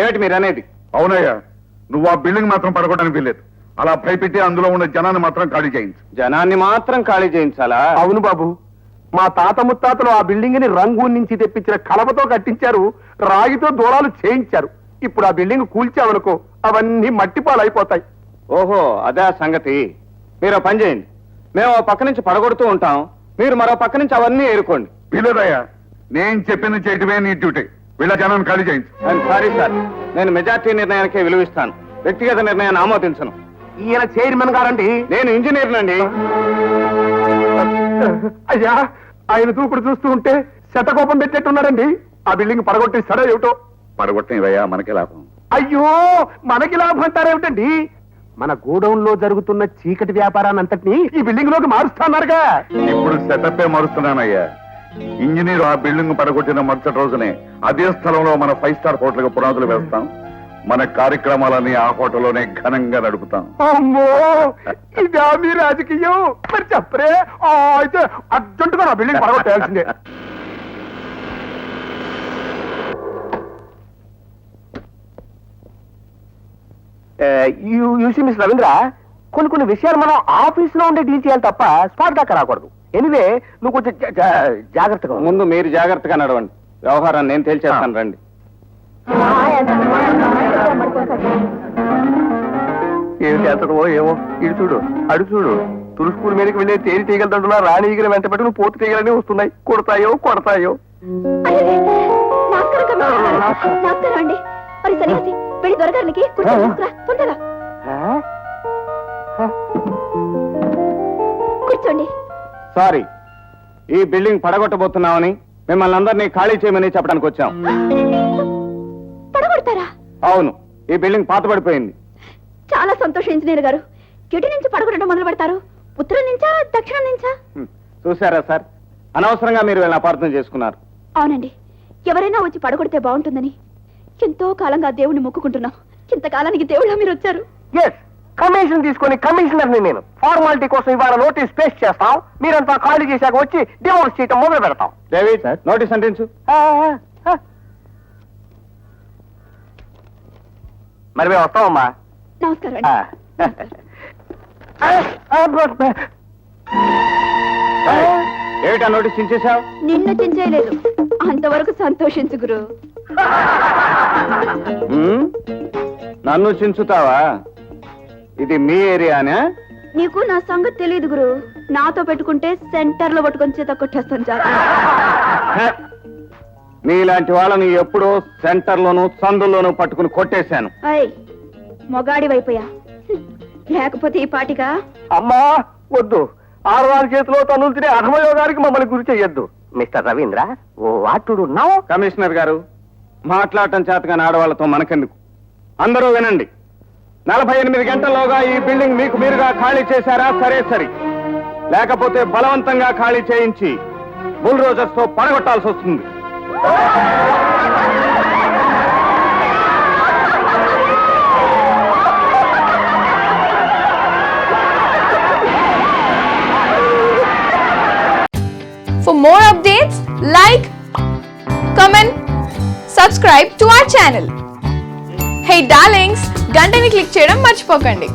ఏమిటి మీరు అనేది? అవునయ్యా, నువ్వు ఆ బిల్డింగ్ మాత్రం పడగొట్టడానికి వీల్లేదు. అలా భయపెట్టి అందులో ఉన్న జనాన్ని మాత్రం ఖాళీ చేయించు. జనాన్ని మాత్రం ఖాళీ చేయించాలా? అవును బాబు, మా తాత ముత్తాతలు ఆ బిల్డింగ్ ని రంగు నుంచి తెప్పించిన కలపతో కట్టించారు, రాగితో దూరాలు చేయించారు. ఇప్పుడు ఆ బిల్డింగ్ కూల్చామనుకో అవన్నీ మట్టిపాలైపోతాయి. ఓహో, అదే ఆ సంగతి. మీరు ఓ పని చేయండి, మేము ఓ పక్క నుంచి పడగొడుతూ ఉంటాం, మీరు మరో పక్క నుంచి అవన్నీ ఏరుకోండి. వీలేదయ్యా, నేను చెప్పింది చేయటమే నీ డ్యూటీ. వీళ్ళ జనాన్ని ఖాళీ చేయించు. సారీ సార్, నేను మెజార్టీ నిర్ణయానికే విలువిస్తాను, వ్యక్తిగత నిర్ణయాన్ని ఆమోదించను. ఈయన చైర్మన్ గారండి. నేను ఇంజనీర్నండి. అయ్యా, ఆయన దూకుడు చూస్తూ ఉంటే శతకోపం పెట్టేట్టున్నారండి. ఆ బిల్డింగ్ పడగొట్టి సరే ఏమిటో. పడగొట్టినవయ్యా, మనకి లాభం. అయ్యో, మనకి లాభం అంటారేమిటండి? మన గోడౌన్ లో జరుగుతున్న చీకటి వ్యాపారాన్ని అంతటినీ ఈ బిల్డింగ్ లోకి మారుస్తాన్నారుగా. ఇప్పుడు సెటప్పే మారుస్తున్నానయ్యా. ఇంజనీర్ ఆ బిల్డింగ్ పడగొట్టిన మరుసటి రోజునే అదే స్థలంలో మన 5 స్టార్ హోటల్ పునాదులు వేస్తాం. మన కార్యక్రమాలని ఆ హోటల్లోనే ఘనంగా నడుపుతాం. అమ్మో, ఇదా మీ రాజకీయం? మరి చెప్పరే. అయితే అర్జెంటుగా నా బిల్డింగ్ పడగొట్టాల్సిందే. యూసీ మిస్ రవీంద్ర, కొన్ని విషయాలు మనం ఆఫీస్ లో ఉండే డీల్ చేయాలి తప్ప స్పాట్ దాకా రాకూడదు. ఎనివే, నువ్వు కొంచెం జాగ్రత్తగా ముందు మీరు జాగ్రత్తగా నడవండి, వ్యవహారాన్ని నేను తేల్చేస్తాను. రండి. ఏమి చేస్తాడో ఏమో. ఇటు చూడు, అడు చూడు, తులసిపూల మీదకి వెళ్ళే తేలి తీగలదంటున్నా రాణి ఈగలు వెంట పెట్టుకుని పోతు తీగలన్నీ వస్తున్నాయి. కొడతాయో. కూర్చోండి. సారీ, ఈ బిల్డింగ్ పడగొట్టబోతున్నామని మిమ్మల్ని అందరినీ ఖాళీ చేయమని చెప్పడానికి వచ్చాం. పడగొడతారా? అవును, ఈ బిల్డింగ్ పాతబడిపోయింది. చాలా సంతోషం ఇంజనీర్ గారు. ఎటు నుంచి పడగొట్టడం మొదలు పెడతారు? ఉత్తరం నుంచా, దక్షిణం నుంచా? చూసారా సార్, అనవసరంగా మీరు వీళ్ళని అపార్థం చేసుకున్నారు. అవునండి, ఎవరైనా వచ్చి పడగొడితే బాగుంటుందని ఎంతో కాలంగా దేవుణ్ణి మొక్కుకుంటున్నాం. ఇంతకాలానికి దేవుళ్ళ మీరు వచ్చారు. కమిషన్ తీసుకొని కమిషనర్ ని నేను ఫార్మాలిటీ కోసం ఇవాళ నోటీస్ పేస్ట్ చేస్తాం. మీరంతా ఖాళీ చేశాక వచ్చి డివోర్స్ చేయటం మొదలు పెడతాం. డేవిడ్, నోటీస్ అంటించు. మరి మేము వస్తామమ్మా. నమస్కారం. ఏమిటా నోటీస్ చించేశావు? నిన్ను చించేయలేదు, అంతవరకు సంతోషించు గురు. నన్ను చించుతావా? ఇది మీ ఏరియానా? నీకు నా సంగతి తెలియదు గురు. నాతో పెట్టుకుంటే సెంటర్ లో పట్టుకొని చేత కొట్టేస్తాను. నీలాంటి వాళ్ళని ఎప్పుడో సెంటర్ లోను సందుల్లోనూ పట్టుకుని కొట్టేశాను. మొగాడి వైపోయా, లేకపోతే ఈ పాటిగా. అమ్మా వద్దు, ఆడవారి చేతిలో తనులు తినే అధమయోగానికి మమ్మల్ని గురి చెయ్యొద్దు. మిస్టర్ రవీంద్ర, ఓ వాటుడు ఉన్నావు. కమిషనర్ గారు, మాట్లాడటం చేతగాని ఆడవాళ్లతో మనకెందుకు? అందరూ వినండి. 48 గంటల్లోగా ఈ బిల్డింగ్ మీకు మీరుగా ఖాళీ చేశారా? సరే, లేకపోతే బలవంతంగా ఖాళీ చేయించి బుల్రోజర్స్ తో పడగొట్టాల్సి వస్తుంది. For more updates, like, comment, subscribe to our channel. Hey darlings, గంటని click చేయడం మర్చిపోకండి.